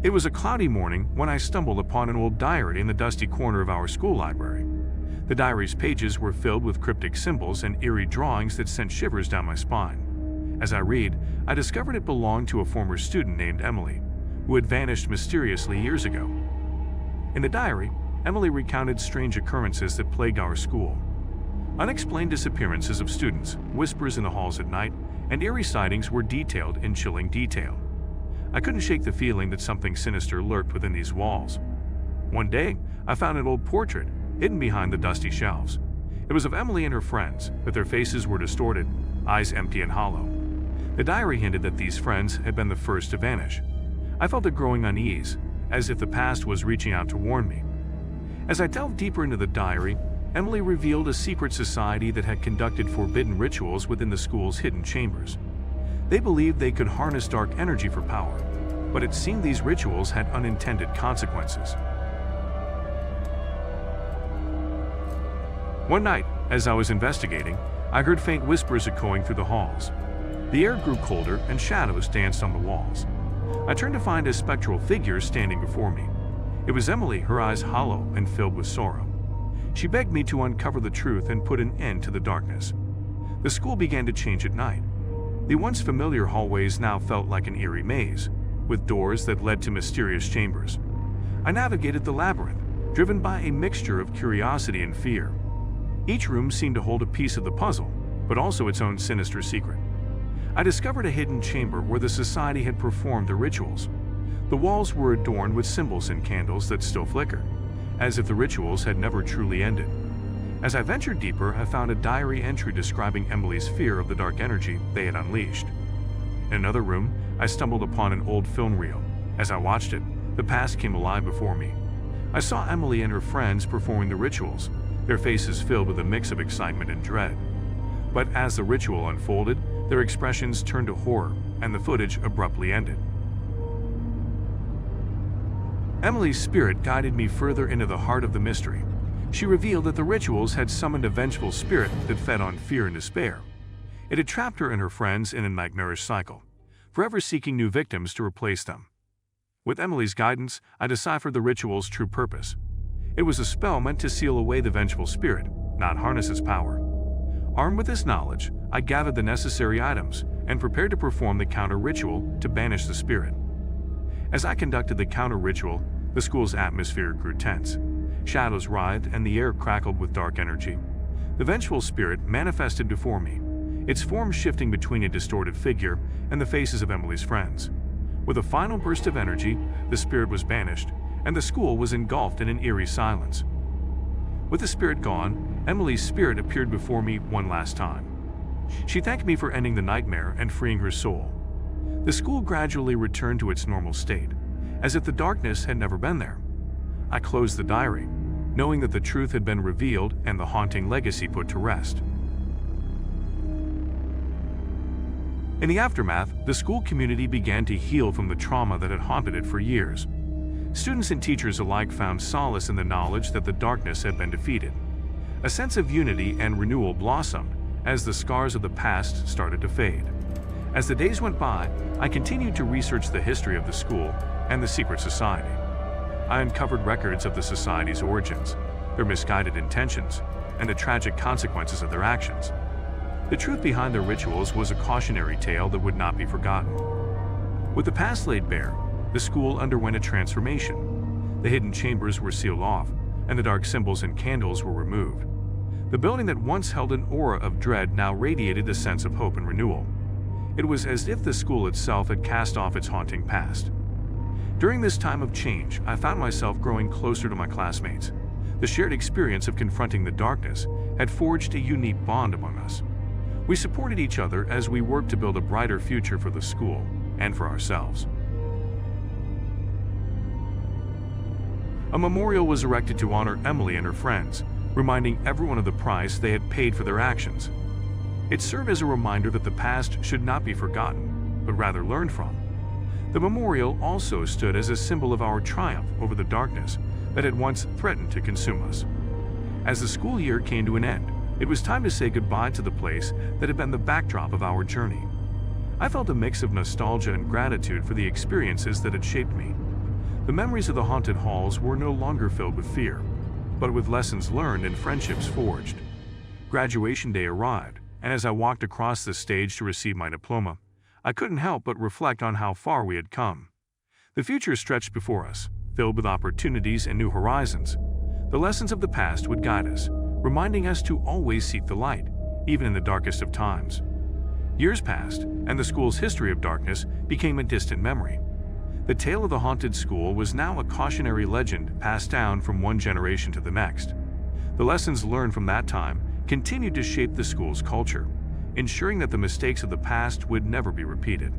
It was a cloudy morning when I stumbled upon an old diary in the dusty corner of our school library. The diary's pages were filled with cryptic symbols and eerie drawings that sent shivers down my spine. As I read, I discovered it belonged to a former student named Emily, who had vanished mysteriously years ago. In the diary, Emily recounted strange occurrences that plagued our school. Unexplained disappearances of students, whispers in the halls at night, and eerie sightings were detailed in chilling detail. I couldn't shake the feeling that something sinister lurked within these walls. One day, I found an old portrait hidden behind the dusty shelves. It was of Emily and her friends, but their faces were distorted, eyes empty and hollow. The diary hinted that these friends had been the first to vanish. I felt a growing unease, as if the past was reaching out to warn me. As I delved deeper into the diary, Emily revealed a secret society that had conducted forbidden rituals within the school's hidden chambers. They believed they could harness dark energy for power, but it seemed these rituals had unintended consequences. One night, as I was investigating, I heard faint whispers echoing through the halls. The air grew colder and shadows danced on the walls. I turned to find a spectral figure standing before me. It was Emily, her eyes hollow and filled with sorrow. She begged me to uncover the truth and put an end to the darkness. The school began to change at night. The once familiar hallways now felt like an eerie maze, with doors that led to mysterious chambers. I navigated the labyrinth, driven by a mixture of curiosity and fear. Each room seemed to hold a piece of the puzzle, but also its own sinister secret. I discovered a hidden chamber where the society had performed the rituals. The walls were adorned with symbols and candles that still flickered, as if the rituals had never truly ended. As I ventured deeper, I found a diary entry describing Emily's fear of the dark energy they had unleashed. In another room, I stumbled upon an old film reel. As I watched it, the past came alive before me. I saw Emily and her friends performing the rituals, their faces filled with a mix of excitement and dread. But as the ritual unfolded, their expressions turned to horror, and the footage abruptly ended. Emily's spirit guided me further into the heart of the mystery. She revealed that the rituals had summoned a vengeful spirit that fed on fear and despair. It had trapped her and her friends in a nightmarish cycle, forever seeking new victims to replace them. With Emily's guidance, I deciphered the ritual's true purpose. It was a spell meant to seal away the vengeful spirit, not harness its power. Armed with this knowledge, I gathered the necessary items and prepared to perform the counter-ritual to banish the spirit. As I conducted the counter-ritual, the school's atmosphere grew tense. Shadows writhed and the air crackled with dark energy. The vengeful spirit manifested before me, its form shifting between a distorted figure and the faces of Emily's friends. With a final burst of energy, the spirit was banished, and the school was engulfed in an eerie silence. With the spirit gone, Emily's spirit appeared before me one last time. She thanked me for ending the nightmare and freeing her soul. The school gradually returned to its normal state, as if the darkness had never been there. I closed the diary, knowing that the truth had been revealed and the haunting legacy put to rest. In the aftermath, the school community began to heal from the trauma that had haunted it for years. Students and teachers alike found solace in the knowledge that the darkness had been defeated. A sense of unity and renewal blossomed as the scars of the past started to fade. As the days went by, I continued to research the history of the school and the secret society. I uncovered records of the society's origins, their misguided intentions, and the tragic consequences of their actions. The truth behind their rituals was a cautionary tale that would not be forgotten. With the past laid bare, the school underwent a transformation. The hidden chambers were sealed off, and the dark symbols and candles were removed. The building that once held an aura of dread now radiated a sense of hope and renewal. It was as if the school itself had cast off its haunting past. During this time of change, I found myself growing closer to my classmates. The shared experience of confronting the darkness had forged a unique bond among us. We supported each other as we worked to build a brighter future for the school and for ourselves. A memorial was erected to honor Emily and her friends, reminding everyone of the price they had paid for their actions. It served as a reminder that the past should not be forgotten, but rather learned from. The memorial also stood as a symbol of our triumph over the darkness that had once threatened to consume us. As the school year came to an end, it was time to say goodbye to the place that had been the backdrop of our journey. I felt a mix of nostalgia and gratitude for the experiences that had shaped me, The memories of the haunted halls were no longer filled with fear, but with lessons learned and friendships forged. Graduation day arrived, and as I walked across the stage to receive my diploma, I couldn't help but reflect on how far we had come. The future stretched before us, filled with opportunities and new horizons. The lessons of the past would guide us, reminding us to always seek the light, even in the darkest of times. Years passed, and the school's history of darkness became a distant memory. The tale of the haunted school was now a cautionary legend passed down from one generation to the next. The lessons learned from that time continued to shape the school's culture, ensuring that the mistakes of the past would never be repeated.